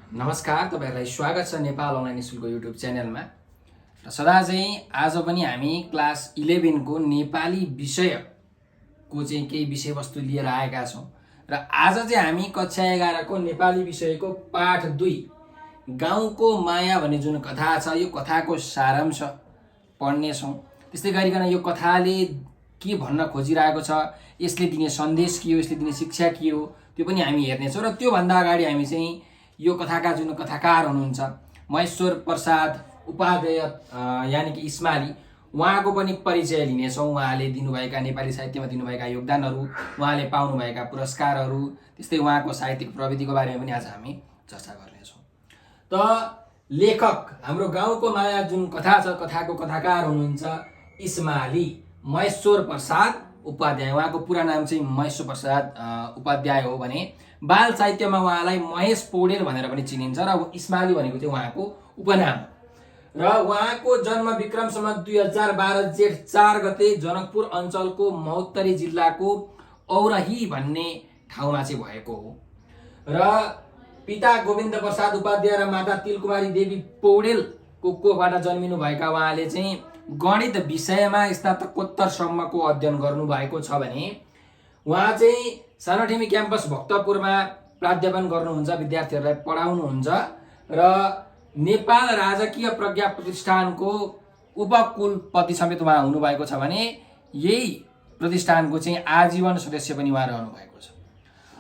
नमस्कार, तपाईहरुलाई स्वागत छ नेपाल अनलाइन स्कुलको युट्युब च्यानलमा। र सदा चाहिँ आज पनि हामी क्लास 11 को नेपाली विषयको चाहिँ केही विषयवस्तु लिएर आएका छौं। र आज चाहिँ हामी कक्षा 11 को नेपाली विषयको पाठ 2 गाउँको माया भन्ने जुन कथा छ, यो कथाको सारांश पढ्ने छौं। त्यस्तै गरिकन यो कथाले के भन्न खोजिरहेको छ, यसले दिने सन्देश के हो, यसले दिने शिक्षा के हो, त्यो पनि हामी हेर्ने छौं। र त्यो भन्दा अगाडि हामी चाहिँ यो कथाका जुन कथाकार हुनुहुन्छ महेश्वर प्रसाद उपाध्याय यानी कि इस्माली, उहाँको पनि परिचय लिनेछौँ। उहाँले दिनुभएका नेपाली साहित्यमा दिनुभएका योगदानहरू, उहाँले पाउनुभएका पुरस्कारहरू, त्यस्तै उहाँको साहित्यिक प्रविधिको बारेमा पनि आज हामी चर्चा गर्नेछौँ। त लेखक हाम्रो गाउँको माया जुन कथा छ, कथाको कथाकार हुनुहुन्छ इस्माली महेश्वर प्रसाद उपाध्याय। उहाँको पुरा नाम चाहिँ महेश्वर प्रसाद उपाध्याय हो भने बाल साहित्यमा उहाँलाई महेश पौडेल भनेर पनि चिनिन्छ र इस्माली भनेको चाहिँ उहाँको उपनाम। र उहाँको जन्म विक्रम सम्वत 2012 जेठ 4 गते जनकपुर अञ्चलको महोत्तरी जिल्लाको औरही भन्ने ठाउँमा चाहिँ भएको हो। र पिता गोविन्द प्रसाद उपाध्याय र माता तिलकुमारी देवी पौडेलको कोखबाट जन्मिनु भएका उहाँले चाहिँ गणित विषयमा स्नातकोत्तरसम्मको अध्ययन गर्नुभएको छ भने उहाँ चाहिँ सानोठिमी क्याम्पस भक्तपुरमा प्राध्यापन गर्नुहुन्छ, विद्यार्थीहरूलाई पढाउनुहुन्छ र नेपाल राजकीय प्रज्ञा प्रतिष्ठानको उपकुलपति समेत उहाँ हुनुभएको छ भने यही प्रतिष्ठानको चाहिँ आजीवन सदस्य पनि उहाँ रहनु भएको छ।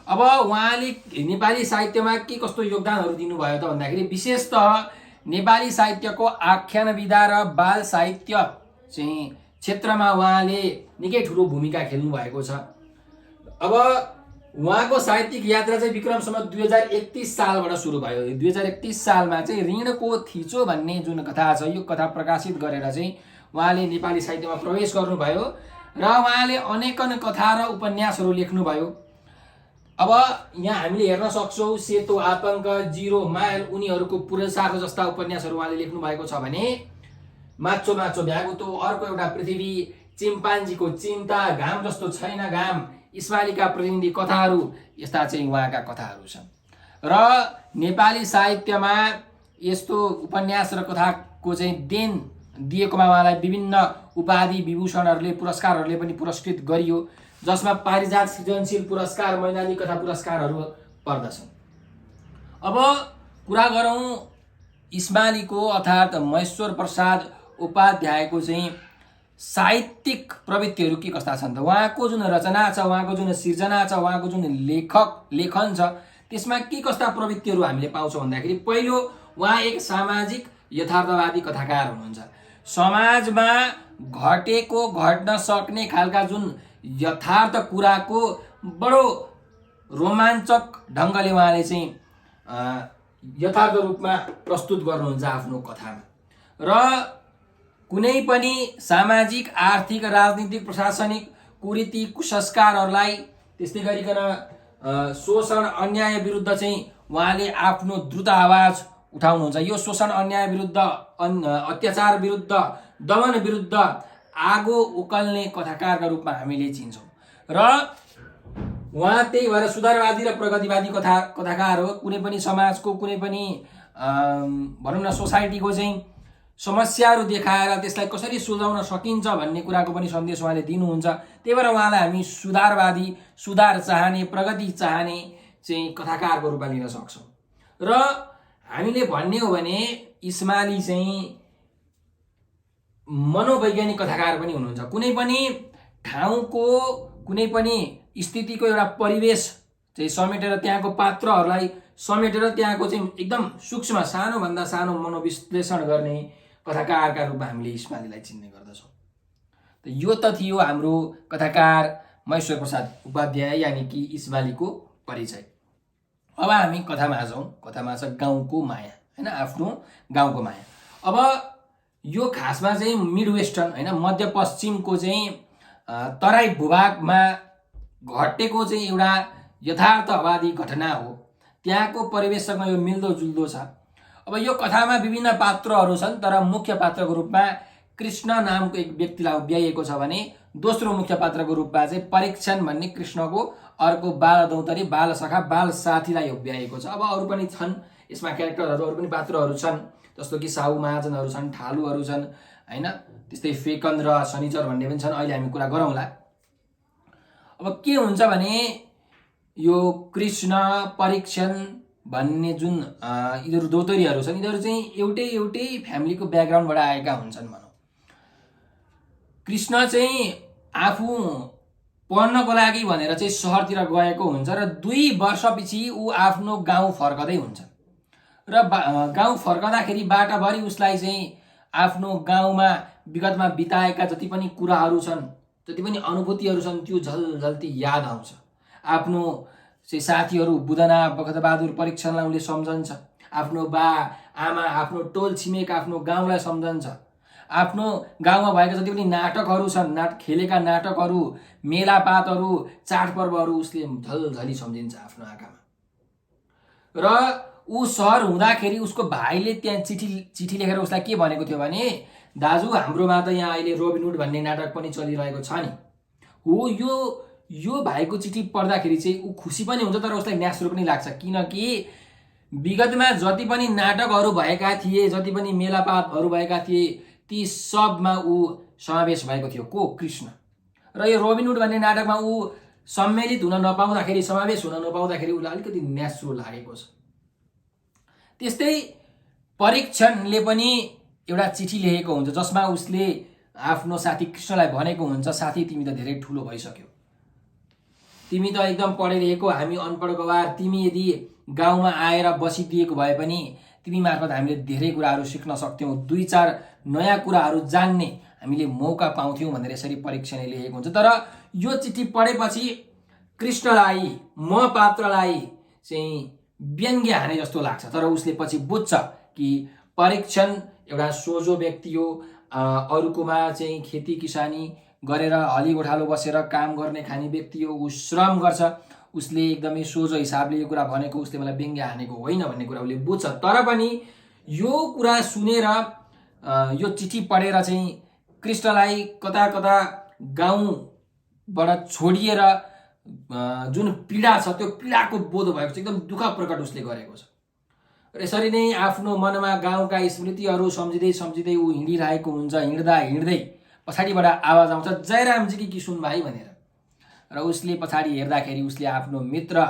अब उहाँले नेपाली साहित्यमा के कस्तो योगदानहरू दिनुभयो त भन्दाखेरि विशेषतः नेपाली साहित्यको आख्यान विधा र बाल साहित्य चाहिँ क्षेत्रमा उहाँले निकै ठुलो भूमिका खेल्नु भएको छ। अब उहाँको साहित्यिक यात्रा चाहिँ विक्रम सम्वत 2031 सालबाट सुरु भयो। 2031 सालमा चाहिँ ऋणको थिचो भन्ने जुन कथा छ, यो कथा प्रकाशित गरेर चाहिँ उहाँले नेपाली साहित्यमा प्रवेश गर्नुभयो र उहाँले अनेकन कथा र उपन्यासहरू लेख्नुभयो। अब यहाँ हामीले हेर्न सक्छौँ सेतो आतंक, जिरो माइल, उनीहरूको पुरस्कार जस्ता उपन्यासहरू उहाँले लेख्नु भएको छ भने माचो माचो भ्यागुतो, अर्को एउटा पृथ्वी, चिम्पान्जीको चिन्ता, घाम जस्तो छैन घाम, इस्मालीका प्रतिनिधि कथाहरू, यस्ता चाहिँ उहाँका कथाहरू छन्। र नेपाली साहित्यमा यस्तो उपन्यास र कथाको चाहिँ देन दिएकोमा उहाँलाई विभिन्न उपाधि, विभूषणहरूले, पुरस्कारहरूले पनि पुरस्कृत गरियो, जसमा पारिजात सृजनशील पुरस्कार, मैनाली कथा पुरस्कारहरू पर्दछन्। अब कुरा गरौँ इस्मालीको अर्थात् महेश्वर प्रसाद उपाध्यायको चाहिँ साहित्यिक प्रवृत्तिहरू के कस्ता छन् त। उहाँको जुन रचना छ, उहाँको जुन सिर्जना छ, उहाँको जुन लेखन छ, त्यसमा के कस्ता प्रवृत्तिहरू हामीले पाउँछौँ भन्दाखेरि पहिलो, उहाँ एक सामाजिक यथार्थवादी कथाकार हुनुहुन्छ। समाजमा घटेको, घट्न सक्ने खालका जुन यथार्थ कुराको बडो रोमाञ्चक ढङ्गले उहाँले चाहिँ यथार्थ रूपमा प्रस्तुत गर्नुहुन्छ आफ्नो कथामा। र कुनै पनि सामाजिक, आर्थिक, राजनीतिक, प्रशासनिक कुरीति, कुसंस्कारहरूलाई, त्यस्तै गरिकन शोषण, अन्याय विरुद्ध चाहिँ उहाँले आफ्नो द्रुत आवाज उठाउनुहुन्छ। यो शोषण, अन्याय विरुद्ध, अत्याचार विरुद्ध, दमन विरुद्ध आगो उकल्ने कथाकारका रूपमा हामीले चिन्छौँ। र उहाँ त्यही भएर सुधारवादी र प्रगतिवादी कथाकार हो। कुनै पनि समाजको, कुनै पनि भनौँ न सोसाइटीको चाहिँ समस्याहरू देखाएर त्यसलाई कसरी सुल्झाउन सकिन्छ भन्ने कुराको पनि सन्देश उहाँले दिनुहुन्छ। त्यही भएर उहाँलाई हामी सुधारवादी, सुधार चाहने, प्रगति चाहने चाहिँ कथाकारको रूपमा लिन सक्छौँ। र हामीले भन्ने हो भने इस्माली चाहिँ मनोवैज्ञानिक कथाकार पनि हुनुहुन्छ। कुनै पनि ठाउँको, कुनै पनि स्थितिको एउटा परिवेश चाहिँ समेटेर, त्यहाँको पात्रहरूलाई समेटेर त्यहाँको चाहिँ एकदम सूक्ष्म, सानोभन्दा सानो मनोविश्लेषण गर्ने कथाकारका रूपमा हामीले इस्मालीलाई चिन्ने गर्दछौँ। त यो त थियो हाम्रो कथाकार महेश्वर प्रसाद उपाध्याय यानी कि इस्मालीको परिचय। अब हामी कथामा जाउँ। कथामा छ गाउँको माया, हैन, आफ्नो गाउँको माया। अब यो खासमा चाहिँ मिड वेस्टर्न, हैन, मध्यपश्चिमको चाहिँ तराई भूभागमा घटेको चाहिँ एउटा यथार्थवादी घटना हो। त्यहाँको परिवेशसँग यो मिल्दो जुल्दो छ। अब यो कथामा विभिन्न पात्रहरू छन्, तर मुख्य पात्रको रूपमा कृष्ण नामको एक व्यक्तिलाई उभ्याइएको छ भने दोस्रो मुख्य पात्रको रूपमा चाहिँ परीक्षण भन्ने कृष्णको अर्को बाल दौतरी, बाल सखा, बाल साथीलाई उभ्याइएको छ। अब अरू पनि छन्, यसमा क्यारेक्टरहरू अरू पनि पात्रहरू छन्, जस्तो कि साहु महाजनहरू छन्, ठालुहरू छन् हैन, त्यस्तै फेकन र शनिचर भन्ने पनि छन्। अहिले हामी कुरा गरौँला। अब के हुन्छ भने यो कृष्ण, परीक्षण भन्ने जुन यिनीहरू दौतरीहरू छन्, यिनीहरू चाहिँ एउटै फ्यामिलीको ब्याकग्राउन्डबाट आएका हुन्छन् भनौँ। कृष्ण चाहिँ आफू पढ्नको लागि भनेर चाहिँ सहरतिर गएको हुन्छ र 2 वर्षपछि ऊ आफ्नो गाउँ फर्कदै हुन्छ र गाउँ फर्कँदाखेरि बाटाभरि उसलाई चाहिँ आफ्नो गाउँमा विगतमा बिताएका जति पनि कुराहरू छन्, जति पनि अनुभूतिहरू छन्, त्यो झलझल्ती याद आउँछ। आफ्नो चाहिँ साथीहरू बुधना, बखतबहादुर, परीक्षणलाई उसले सम्झन्छ, आफ्नो बा आमा, आफ्नो टोल छिमेक, आफ्नो गाउँलाई सम्झन्छ, आफ्नो गाउँमा भएका जति पनि नाटकहरू छन्, खेलेका नाटकहरू, मेलापातहरू, चाडपर्वहरू उसले झलझली सम्झिन्छ आफ्नो आँखामा। र ऊ सहर हुँदाखेरि उसको भाइले त्यहाँ चिठी लेखेर उसलाई के भनेको थियो भने, दाजु हाम्रोमा त यहाँ अहिले रोबिनहुड भन्ने नाटक पनि चलिरहेको छ नि। हो, यो भाइको चिठी पढ्दाखेरि चाहिँ ऊ खुसी पनि हुन्छ, तर उसलाई न्यास्रो पनि लाग्छ, किनकि विगतमा जति पनि नाटकहरू भएका थिए, जति पनि मेलापातहरू भएका थिए, ती सबमा ऊ समावेश भएको थियो को, कृष्ण। र यो रोबिनहुड भन्ने नाटकमा ऊ सम्मिलित हुन नपाउँदाखेरि, समावेश हुन नपाउँदाखेरि उसलाई अलिकति न्यास्रो लागेको छ। त्यस्तै परीक्षणले पनि एउटा चिठी लेखेको हुन्छ, जसमा उसले आफ्नो साथी कृष्णलाई भनेको हुन्छ, साथी तिमी त धेरै ठुलो भइसक्यो, तिमी त एकदम पढे लेखेको, हामी अनपढ गवार, तिमी यदि गाउँमा आएर बसिदिएको भए पनि तिमी मार्फत हामीले धेरै कुराहरू सिक्न सक्थ्यौँ, 2-4 नयाँ कुराहरू जान्ने हामीले मौका पाउँथ्यौँ भनेर यसरी परीक्षणले लेखेको हुन्छ। तर यो चिठी पढेपछि कृष्णलाई, म पात्रलाई चाहिँ व्यङ्ग्य हाने जस्तो लाग्छ। तर उसले पछि बुझ्छ कि परीक्षण एउटा सोझो व्यक्ति हो, अरूकोमा चाहिँ खेती किसानी गरेर हली गोठालो बसेर काम गर्ने खाने व्यक्ति हो, ऊ श्रम गर्छ, उसले एकदमै सोझो हिसाबले यो कुरा भनेको, उसले मलाई व्यङ्ग्य हानेको होइन भन्ने कुरा उसले बुझ्छ। तर पनि यो कुरा सुनेर, यो चिठी पढेर चाहिँ कृष्णलाई कता कता गाउँबाट छोडिएर जुन पीडा छ, त्यो पीडाको बोध भएको छ, एकदम दुःख प्रकट उसले गरेको छ। र यसरी नै आफ्नो मनमा गाउँका स्मृतिहरू सम्झिँदै ऊ हिँडिरहेको हुन्छ। हिँड्दै पछाडिबाट आवाज आउँछ, जयरामजी कि सुन भाइ भनेर। र उसले पछाडि हेर्दाखेरि उसले आफ्नो मित्र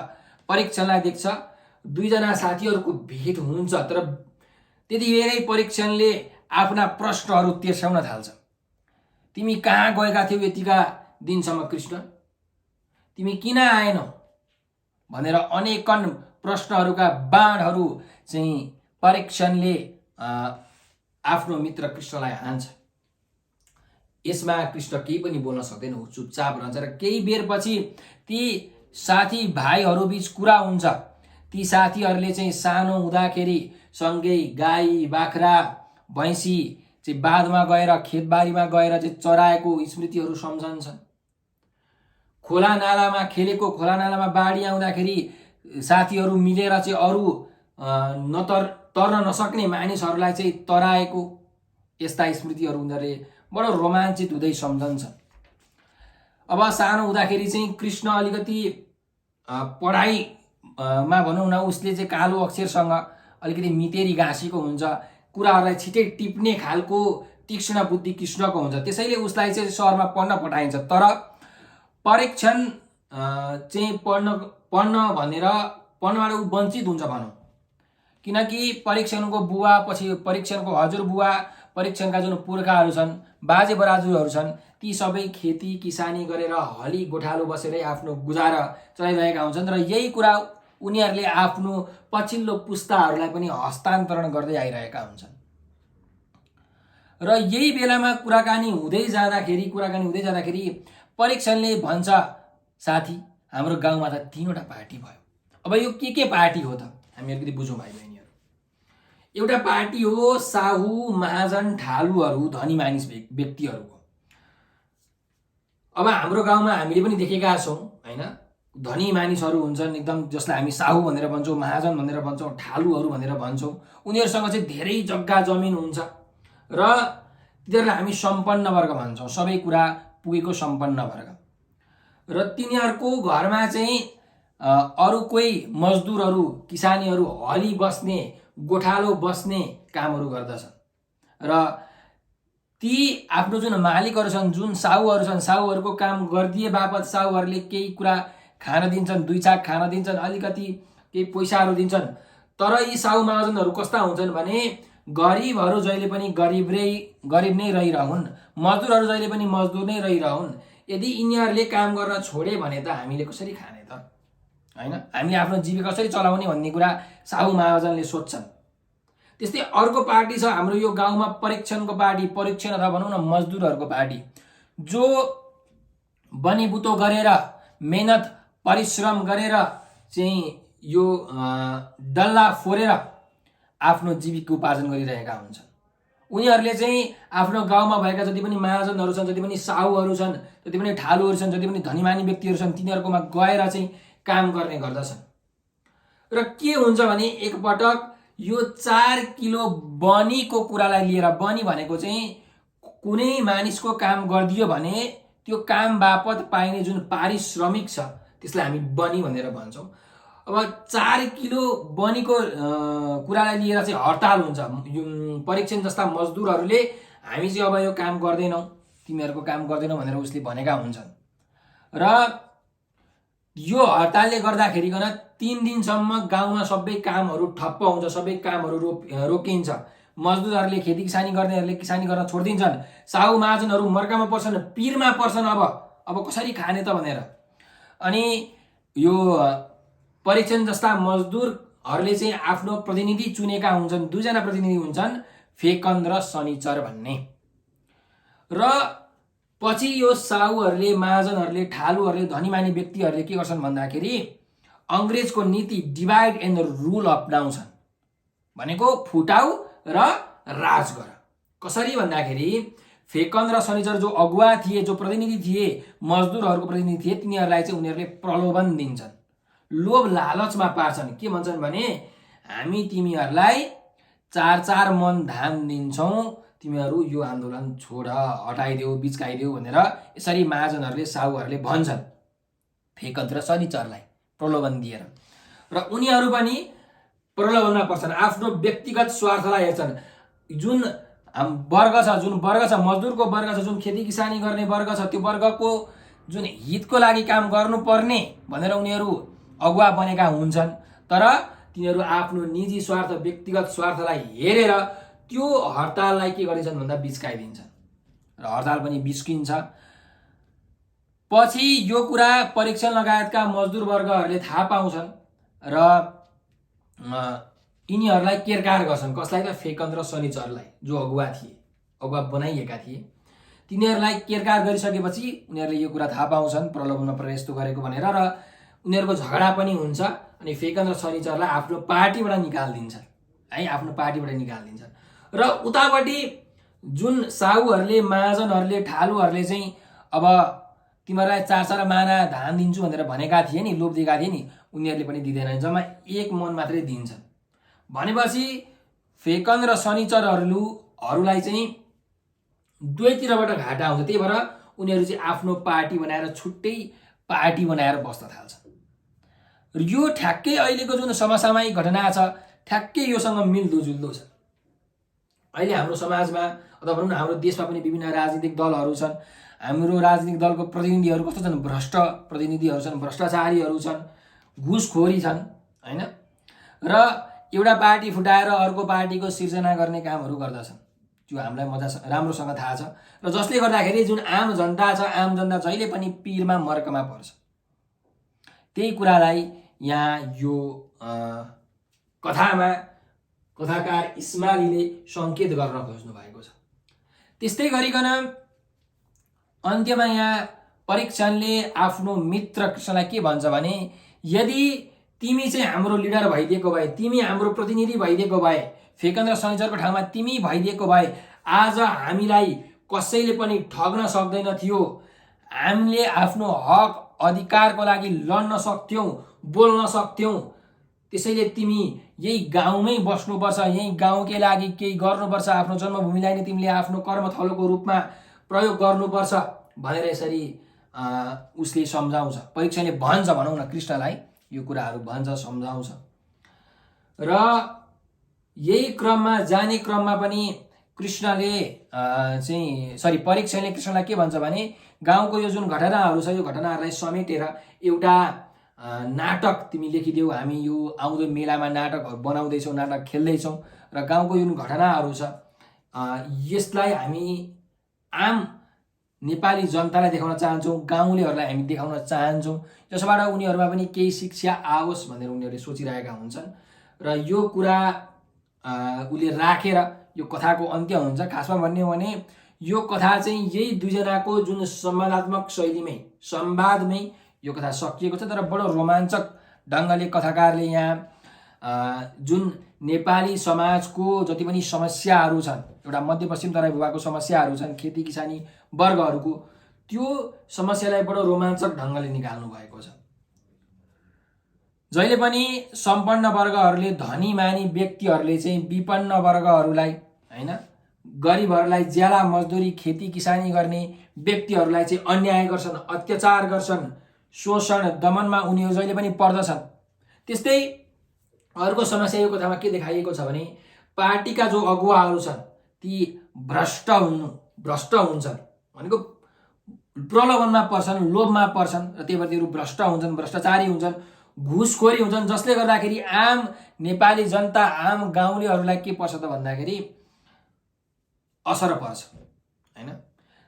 परीक्षणलाई देख्छ। 2 जना साथीहरूको भेट हुन्छ। तर त्यति बेरै परीक्षणले आफ्ना प्रश्नहरू तेर्स्याउन थाल्छ। तिमी कहाँ गएका थियौ यतिका दिनसम्म कृष्ण, तिमी किन आएनौ भनेर अनेकन प्रश्नहरूका बाणहरू चाहिँ परीक्षणले आफ्नो मित्र कृष्णलाई हान्छ। यसमा कृष्ण केही पनि बोल्न सक्दैन, चुपचाप रहन्छ। र केही बेरपछि ती साथी भाइहरू बीच कुरा हुन्छ। ती साथीहरूले चाहिँ सानो हुँदाखेरि सँगै गाई, बाख्रा, भैँसी चाहिँ बाँधमा गएर, खेतबारीमा गएर चाहिँ चराएको स्मृतिहरू सम्झन्छन्। खोला नालामा खेलेको, खोला नालामा बाढी आउँदाखेरि साथीहरू मिलेर चाहिँ अरू तर्न नसक्ने मानिसहरूलाई चाहिँ तराएको, यस्ता स्मृतिहरू उनीहरूले बडो रोमाञ्चित हुँदै सम्झन्छन्। अब सानो हुँदाखेरि चाहिँ कृष्ण अलिकति पढाइमा भनौँ न, उसले चाहिँ कालो अक्षरसँग अलिकति मितेरी गाँसेको हुन्छ, कुराहरूलाई छिटै टिप्ने खालको तीक्ष्ण बुद्धि कृष्णको हुन्छ। त्यसैले उसलाई चाहिँ सहरमा पढ्न पठाइन्छ। तर परीक्षण चाहिँ पढ्नबाट ऊ वञ्चित हुन्छ भनौँ, किनकि परीक्षणको बुवा, पछि परीक्षणको हजुरबुवा, परीक्षणका जुन पुर्खाहरू छन्, बाजे बराजुहरू छन्, ती सबै खेती किसानी गरेर हली गोठालो बसेरै आफ्नो गुजारा चलाइरहेका हुन्छन्। र यही कुरा उनीहरूले आफ्नो पछिल्लो पुस्ताहरूलाई पनि हस्तान्तरण गर्दै आइरहेका हुन्छन्। र यही बेलामा कुराकानी हुँदै जाँदाखेरि परीक्षणले भन्छ, साथी हाम्रो गाउँमा त 3वटा पार्टी भयो। अब यो के पार्टी हो त, हामी अलिकति बुझौँ भाइ बहिनीहरू। एउटा पार्टी हो साहु महाजन ठालुहरू, धनी मानिस व्यक्तिहरूको। अब हाम्रो गाउँमा हामीले पनि देखेका छौँ हैन, धनी मानिसहरू हुन्छन् एकदम, जसलाई हामी साहु भनेर भन्छौँ, महाजन भनेर भन्छौँ, ठालुहरू भनेर भन्छौँ। उनीहरूसँग चाहिँ धेरै जग्गा जमिन हुन्छ र तिनीहरूलाई हामी सम्पन्न वर्ग भन्छौँ, सबै कुरा पुगेको सम्पन्न वर्ग। र तिनीहरूको घरमा चाहिँ अरू कोही मजदुरहरू किसानीहरू हली बस्ने गोठालो बस्ने कामहरू गर्दछन् र ती आफ्नो जुन मालिकहरू छन् जुन साहुहरू छन् साहुहरूको काम गरिदिए बापत साहुहरूले केही कुरा खान दिन्छन्, 2 छाक खान दिन्छन्, अलिकति केही पैसाहरू दिन्छन्। तर यी साहु महाजनहरू कस्ता हुन्छन् भने गरिबहरू जहिले पनि गरिब नै रहिरहन्, मजदुरहरू जहिले पनि मजदुर नै रहिरहन्। यदि यिनीहरूले काम गर्न छोडे भने त हामीले कसरी खाने त, हैन? हामीले आफ्नो जीविका कसरी चलाउने भन्ने कुरा साहु महाजनले सोध्छन्। त्यस्तै अर्को पार्टी छ हाम्रो यो गाउँमा परीक्षणको पार्टी, परीक्षण अथवा भनौँ न मजदुरहरूको पार्टी, जो बनीबुतो गरेर मेहनत परिश्रम गरेर चाहिँ यो डल्ला फोरेर आफ्नो जीविका उपार्जन गरिरहेका हुन्छन्। उनीहरूले चाहिँ आफ्नो गाउँमा भएका जति पनि महाजनहरू छन्, जति पनि साहुहरू छन्, जति पनि ठालुहरू छन्, जति पनि धनीमानी व्यक्तिहरू छन्, तिनीहरूकोमा गएर चाहिँ काम गर्ने गर्दछन्। र के हुन्छ भने एकपटक यो 4 किलो बनीको कुरालाई लिएर, बनी भनेको चाहिँ कुनै मानिसको काम गरिदियो भने त्यो काम बापत पाइने जुन पारिश्रमिक छ त्यसलाई हामी बनी भनेर भन्छौँ। अब 4 किलो बनीको कुरालाई लिएर चाहिँ हडताल हुन्छ। परीक्षण जस्ता मजदुरहरूले हामी चाहिँ अब यो काम गर्दैनौँ, तिमीहरूको काम गर्दैनौँ भनेर उसले भनेका हुन्छन्। र यो हडतालले गर्दाखेरिकन 3 दिनसम्म गाउँमा सबै कामहरू ठप्प हुन्छ, सबै कामहरू रोकिन्छ। मजदुरहरूले खेती किसानी गर्नेहरूले किसानी गर्न छोडिदिन्छन्, साहु महाजनहरू मर्कामा पर्छन्, पिरमा पर्छन्। अब कसरी खाने त भनेर। अनि यो परीक्षण जस्ता मजदुरहरूले चाहिँ आफ्नो प्रतिनिधि चुनेका हुन्छन्, 2 जना प्रतिनिधि हुन्छन्, फेकन र शनिचर भन्ने। र पछि यो साहुहरूले, महाजनहरूले, ठालुहरूले, धनीमानी व्यक्तिहरूले के गर्छन् भन्दाखेरि अङ्ग्रेजको नीति डिभाइड एन्ड रुल अपनाउँछन्। भनेको फुटाउ र राज गर। कसरी भन्दाखेरि फेकन र शनिचर जो अगुवा थिए, जो प्रतिनिधि थिए, मजदुरहरूको प्रतिनिधि थिए, तिनीहरूलाई चाहिँ उनीहरूले प्रलोभन दिन्छन्, लोभ लालचमा पार्छन्। के भन्छन् भने हामी तिमीहरूलाई 4 मन धान दिन्छौँ, तिमीहरू यो आन्दोलन छोड, हटाइदेऊ, बिचकाइदेऊ भनेर यसरी महाजनहरूले, साहुहरूले भन्छन् फेकन र शनिचरलाई प्रलोभन दिएर। र उनीहरू पनि प्रलोभनमा पर्छन्, आफ्नो व्यक्तिगत स्वार्थलाई हेर्छन्। जुन वर्ग छ, मजदुरको वर्ग छ, जुन खेती किसानी गर्ने वर्ग छ, त्यो वर्गको जुन हितको लागि काम गर्नुपर्ने भनेर उनीहरू अगुवा बनेका हुन्छन्। तर तिनीहरू आफ्नो निजी स्वार्थ, व्यक्तिगत स्वार्थलाई हेरेर त्यो हडताललाई के गरिन्छन् भन्दा बिचकाइदिन्छन् र हडताल पनि बिच्किन्छ। पछि यो कुरा परीक्षण लगायतका मजदुर वर्गहरूले थाहा पाउँछन् र यिनीहरूलाई केरकार गर्छन्। कसलाई त? फेकन र शनिचरलाई, जो अगुवा थिए, अगुवा बनाइएका थिए। तिनीहरूलाई केरकार गरिसकेपछि उनीहरूले यो कुरा थाहा पाउँछन् प्रलोभनमा परेर यस्तो गरेको भनेर, र उनीहरूको झगडा पनि हुन्छ। अनि फेकन र शनिचरलाई आफ्नो पार्टीबाट निकालिदिन्छन्, है, आफ्नो पार्टीबाट निकालिदिन्छन्। र उतापट्टि जुन साहुहरूले, महाजनहरूले, ठालुहरूले चाहिँ अब तिमीहरूलाई 4 माना धान दिन्छु भनेर भनेका थिए नि, लोभ दिएका थिए नि, उनीहरूले पनि दिँदैनन्, जम्मा 1 मन मात्रै दिन्छन्। भनेपछि फेकन र शनिचरहरूलाई चाहिँ दुवैतिरबाट घाटा हुन्छ। त्यही भएर उनीहरू चाहिँ आफ्नो पार्टी बनाएर, छुट्टै पार्टी बनाएर बस्न थाल्छन्। र यो ठ्याक्कै अहिलेको जुन समसामयिक घटना छ ठ्याक्कै योसँग मिल्दोजुल्दो छ। अहिले हाम्रो समाजमा अथवा भनौँ न हाम्रो देशमा पनि विभिन्न राजनीतिक दलहरू छन्। हाम्रो राजनीतिक दलको प्रतिनिधिहरू कस्तो छन्? भ्रष्ट प्रतिनिधिहरू छन्, भ्रष्टाचारीहरू छन्, घुसखोरी छन्, हैन? र एउटा पार्टी फुटाएर अर्को पार्टीको सिर्जना गर्ने कामहरू गर्दछन्, जो हामीलाई राम्रोसँग थाहा छ। र जसले गर्दाखेरि जुन आम जनता छ, आम जनता जहिले पनि पिरमा मर्कमा पर्छ। त्यही कुरालाई यहाँ यो कथामा कथाकार इस्मालीले सङ्केत गर्न खोज्नु भएको छ। त्यस्तै गरिकन अन्त्यमा यहाँ परीक्षणले आफ्नो मित्र कृष्णलाई के भन्छ भने यदि तिमी चाहिँ हाम्रो लिडर भइदिएको भए, तिमी हाम्रो प्रतिनिधि भइदिएको भए, फेकन र शनिचरको ठाउँमा तिमी भइदिएको भए आज हामीलाई कसैले पनि ठग्न सक्दैन थियो। हामीले आफ्नो हक अधिकारको लागि लड्न सक्थ्यौँ, बोल्न सक्थ्यौँ। त्यसैले तिमी यही गाउँमै बस्नुपर्छ, यही गाउँकै लागि केही गर्नुपर्छ, आफ्नो जन्मभूमिलाई नै तिमीले आफ्नो कर्मथलोको रूपमा प्रयोग गर्नुपर्छ भनेर यसरी उसले सम्झाउँछ। परीक्षाले भन्छ भनौँ न कृष्णलाई यो कुराहरू भन्छ, सम्झाउँछ। र यही क्रममा जाने क्रममा पनि परीक्षणले कृष्णलाई के भन्छ भने गाउँको यो जुन घटनाहरू छ यो घटनाहरूलाई समेटेर एउटा नाटक तिमी लेखिदेऊ, हामी यो आउँदो मेलामा नाटकहरू बनाउँदैछौँ, नाटक खेल्दैछौँ र गाउँको जुन घटनाहरू छ यसलाई हामी आम नेपाली जनतालाई देखाउन चाहन्छौँ, गाउँलेहरूलाई हामी देखाउन चाहन्छौँ, जसबाट उनीहरूमा पनि केही शिक्षा आओस् भनेर उनीहरूले सोचिरहेका हुन्छन्। र यो कुरा उसले राखेर यो कथाको अन्त्य हुन्छ। खासमा भन्ने हो भने यो कथा चाहिँ यही दुईजनाको जुन संवादात्मक शैलीमै, संवादमै यो कथा सकिएको छ। तर बडो रोमाञ्चक ढङ्गले कथाकारले यहाँ जुन नेपाली समाजको जति पनि समस्याहरू छन्, एउटा मध्यपश्चिम तराई भूभागको समस्याहरू छन्, खेती किसानी वर्गहरूको, त्यो समस्यालाई बडो रोमाञ्चक ढङ्गले निकाल्नु भएको छ। जहिले पनि सम्पन्न वर्गहरूले, धनी मानी व्यक्तिहरूले चाहिँ विपन्न वर्गहरूलाई हैन, गरिबहरूलाई ज्याला मजदुरी खेती किसानी गर्ने व्यक्तिहरूलाई चाहिँ अन्याय गर्छन्, अत्याचार गर्छन्, शोषण दमनमा उनीहरू जहिले पनि पर्दछन्। त्यस्तै अर्को समस्या यो कथामा के देखाइएको छ भने पार्टीका जो अगुवाहरू छन् ती भ्रष्ट हुन्छन्, भनेको प्रलोभनमा पर्छन्, लोभमा पर्छन् र त्यही भएर तिनीहरू भ्रष्ट हुन्छन्, भ्रष्टाचारी हुन्छन्, घुसखोरी हुन्छन्, जसले गर्दाखेरि आम नेपाली जनता, आम गाउँलेहरूलाई के पर्छ त भन्दाखेरि असर पर्छ हैन।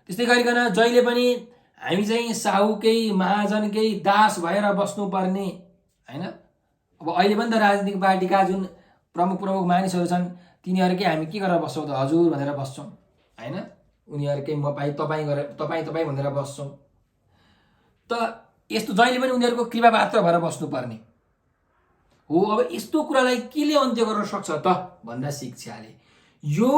त्यस्तै गरिकन जहिले पनि हामी चाहिँ साहुकै महाजनकै दास भएर बस्नुपर्ने हैन। अब अहिले पनि त राजनीतिक पार्टीका जुन प्रमुख मानिसहरू छन् तिनीहरूकै हामी के गरेर बस्छौँ त, हजुर भनेर बस्छौँ हैन, उनीहरूकै म पाइ तपाईँ गरेर तपाईँ भनेर बस्छौँ। त यस्तो जहिले पनि उनीहरूको कृपा पात्र भएर बस्नुपर्ने हो। अब यस्तो कुरालाई केले अन्त्य गर्न सक्छ त भन्दा शिक्षाले। यो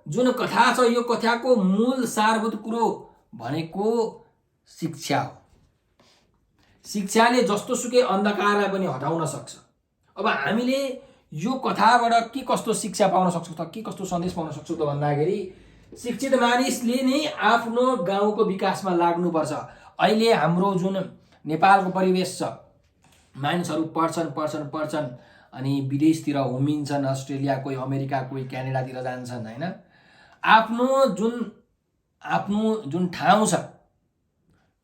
जुन कथा छ यो कथाको मूल सारभूत कुरो भनेको शिक्षा हो। शिक्षाले जस्तो सुकै अन्धकारलाई पनि हटाउन सक्छ। अब हामीले यो कथाबाट के कस्तो शिक्षा पाउन सक्छौँ त, के कस्तो सन्देश पाउन सक्छौँ त भन्दाखेरि शिक्षित मानिसले नै आफ्नो गाउँको विकासमा लाग्नुपर्छ। अहिले हाम्रो जुन नेपालको परिवेश छ, मानिसहरू पढ्छन् अनि विदेशतिर होमिन्छन्, अस्ट्रेलिया, कोही अमेरिका, कोही क्यानाडातिर जान्छन् हैन। आफ्नो जुन ठाउँ छ,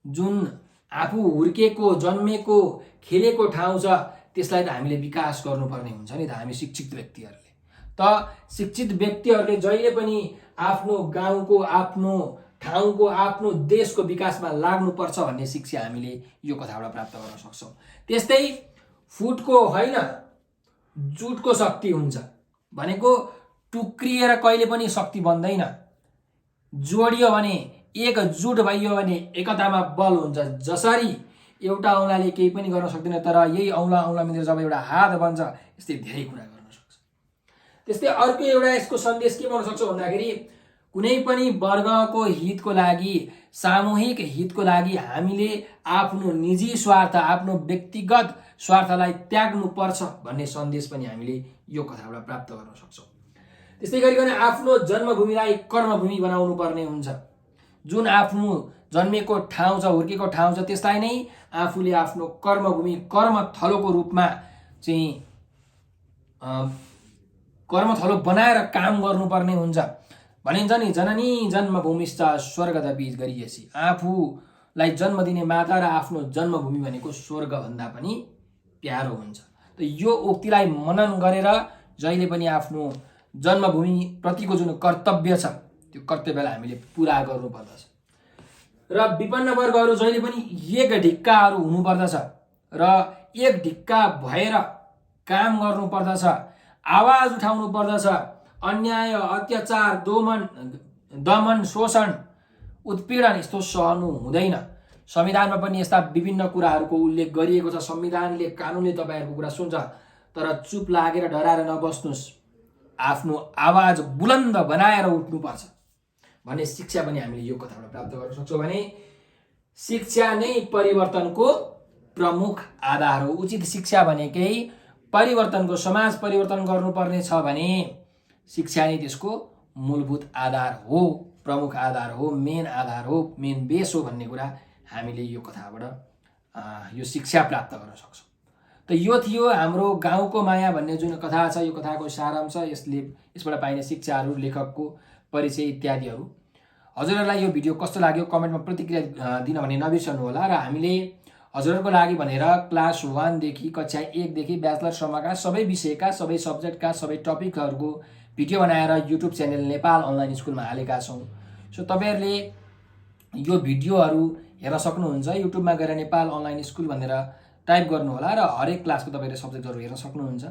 जुन आफू हुर्केको जन्मेको खेलेको ठाउँ छ, त्यसलाई त हामीले विकास गर्नुपर्ने हुन्छ नि त हामी शिक्षित व्यक्तिहरूले। त शिक्षित व्यक्तिहरूले जहिले पनि आफ्नो गाउँको, आफ्नो ठाउँको, आफ्नो देशको विकासमा लाग्नुपर्छ भन्ने शिक्षा हामीले यो कथाबाट प्राप्त गर्न सक्छौँ। त्यस्तै फुटको होइन जुटको शक्ति हुन्छ भनेको टुक्रिएर कहिले पनि शक्ति बन्दैन, जोडियो भने, एकजुट भइयो भने एकतामा बल हुन्छ। जसरी एउटा औँलाले केही पनि गर्न सक्दैन तर यही औँला मिलेर जब एउटा हात बन्छ यस्तै धेरै कुरा गर्न सक्छ। त्यस्तै अर्को एउटा यसको सन्देश के बन्न सक्छ भन्दाखेरि कुनै पनि वर्गको हितको लागि, सामूहिक हितको लागि हामीले आफ्नो निजी स्वार्थ, आफ्नो व्यक्तिगत स्वार्थलाई त्याग्नुपर्छ भन्ने सन्देश पनि हामीले यो कथाबाट प्राप्त गर्न सक्छौँ। त्यस्तै गरिकन आफ्नो जन्मभूमिलाई कर्मभूमि बनाउनु पर्ने हुन्छ। जुन आफ्नो जन्मेको ठाउँ छ, हुर्केको ठाउँ छ, त्यसलाई नै आफूले आफ्नो कर्मभूमि, कर्मथलोको रूपमा चाहिँ कर्मथलो बनाएर काम गर्नुपर्ने हुन्छ। भनिन्छ नि जननी जन्मभूमिश्च स्वर्गदपि गरीयसी। आफूलाई जन्म दिने माता र आफ्नो जन्मभूमि भनेको स्वर्गभन्दा पनि प्यारो हुन्छ। त यो उक्तिलाई मनन गरेर जहिले पनि आफ्नो जन्मभूमि प्रतिको जुन कर्तव्य छ त्यो कर्तव्यलाई हामीले पुरा गर्नुपर्दछ। र विपन्न वर्गहरू जहिले पनि एक ढिक्काहरू हुनुपर्दछ र एक ढिक्का भएर काम गर्नुपर्दछ, आवाज उठाउनु पर्दछ। अन्याय, अत्याचार, दमन, शोषण, उत्पीडन यस्तो सहनु हुँदैन। संविधानमा पनि यस्ता विभिन्न कुराहरूको उल्लेख गरिएको छ। संविधानले, कानुनले तपाईँहरूको कुरा सुन्छ, तर चुप लागेर डराएर नबस्नुहोस्, आफ्नो आवाज बुलन्द बनाएर उठ्नुपर्छ भन्ने शिक्षा पनि हामीले यो कथाबाट प्राप्त गर्न सक्छौँ। भने शिक्षा नै परिवर्तनको प्रमुख आधार हो। उचित शिक्षा भनेकै परिवर्तनको, समाज परिवर्तन गर्नुपर्ने छ भने शिक्षा नै त्यसको मूलभूत आधार हो, प्रमुख आधार हो, मेन आधार हो, मेन बेस हो भन्ने कुरा हामीले यो कथाबाट यो शिक्षा प्राप्त गर्न सक्छौँ। त यो थियो हाम्रो गाउँको माया भन्ने जुन कथा छ, यो कथाको सारांश, यसबाट पाइने शिक्षाहरू, लेखकको परिचय इत्यादिहरू। हजुरहरूलाई यो भिडियो कस्तो लाग्यो कमेन्टमा प्रतिक्रिया दिन भने नबिर्सनु होला। र हामीले हजुरहरूको लागि भनेर क्लास 1 देखि कक्षा 1 देखि ब्याचलरसम्मका सबै विषयका, सबै सब्जेक्टका, सबै टपिकहरूको भिडियो बनाएर युट्युब च्यानल नेपाल अनलाइन स्कुलमा हालेका छौँ। सो तपाईँहरूले यो भिडियोहरू हेर्न सक्नुहुन्छ। युट्युबमा गएर नेपाल अनलाइन स्कुल भनेर टाइप गर्नुहोला र हरेक क्लासको तपाईँले सब्जेक्टहरू हेर्न सक्नुहुन्छ।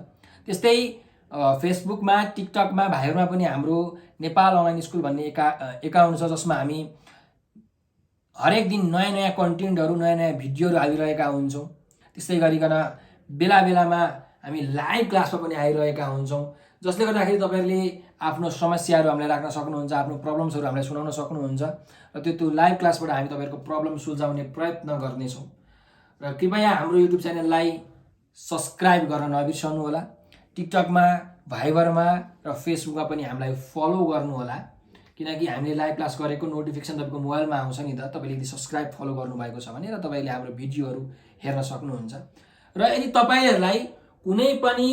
त्यस्तै फेसबुकमा, टिकटकमा, भाइबरमा पनि हाम्रो नेपाल अनलाइन स्कुल भन्ने एकाउन्ट छ, जसमा हामी हरेक दिन नयाँ नयाँ कन्टेन्टहरू, नयाँ नयाँ भिडियोहरू हालिरहेका हुन्छौँ। त्यस्तै गरिकन बेला बेलामा हामी लाइभ क्लासमा पनि आइरहेका हुन्छौँ, जसले गर्दाखेरि तपाईँहरूले आफ्नो समस्याहरू हामीलाई राख्न सक्नुहुन्छ, आफ्नो प्रब्लम्सहरू हामीलाई सुनाउन सक्नुहुन्छ र त्यो लाइभ क्लासबाट हामी तपाईँहरूको प्रब्लम सुल्झाउने प्रयत्न गर्नेछौँ। र कृपया हाम्रो युट्युब च्यानललाई सब्सक्राइब गर्न नबिर्सनु होला। टिकटकमा, भाइबरमा र फेसबुकमा पनि हामीलाई फलो गर्नुहोला, किनकि हामीले लाइभ क्लास गरेको नोटिफिकेसन तपाईँको मोबाइलमा आउँछ नि त। तपाईँले यदि सब्सक्राइब फलो गर्नुभएको छ भने र तपाईँले हाम्रो भिडियोहरू हेर्न सक्नुहुन्छ। र यदि तपाईँहरूलाई कुनै पनि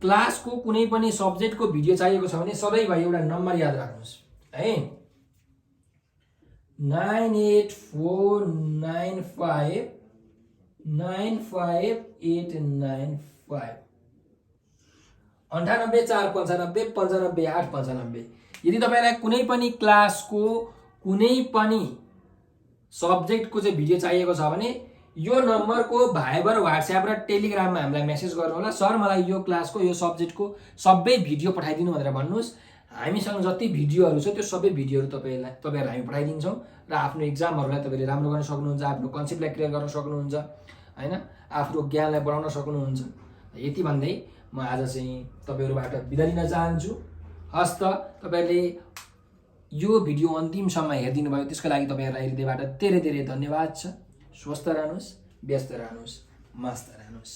क्लासको, कुनै पनि सब्जेक्टको भिडियो चाहिएको छ भने सधैँभरि एउटा नम्बर याद राख्नुहोस् है, 9849595895 9845955895। यदि तपाईँलाई कुनै पनि क्लासको, कुनै पनि सब्जेक्टको चाहिँ भिडियो चाहिएको छ भने यो नम्बरको भाइबर, व्हाट्सएप र टेलिग्राममा हामीलाई मेसेज गर्नुहोला। सर मलाई यो क्लासको, यो सब्जेक्टको सबै भिडियो पठाइदिनु भनेर भन्नुहोस्। हामीसँग जति भिडियोहरू छ त्यो सबै भिडियोहरू तपाईँहरूलाई हामी पठाइदिन्छौँ र आफ्नो इक्जामहरूलाई तपाईँले राम्रो गर्न सक्नुहुन्छ, आफ्नो कन्सेप्टलाई क्लियर गर्न सक्नुहुन्छ हैन, आफ्नो ज्ञानलाई बढाउन सक्नुहुन्छ। यति भन्दै म आज चाहिँ तपाईँहरूबाट बिदा लिन चाहन्छु। हस् त, तपाईँहरूले यो भिडियो अन्तिमसम्म हेरिदिनु भयो, त्यसको लागि तपाईँहरूलाई हृदयबाट धेरै धेरै धन्यवाद छ। स्वस्थ रहनुहोस्, व्यस्त रहनुहोस्, मस्त रहनुहोस्।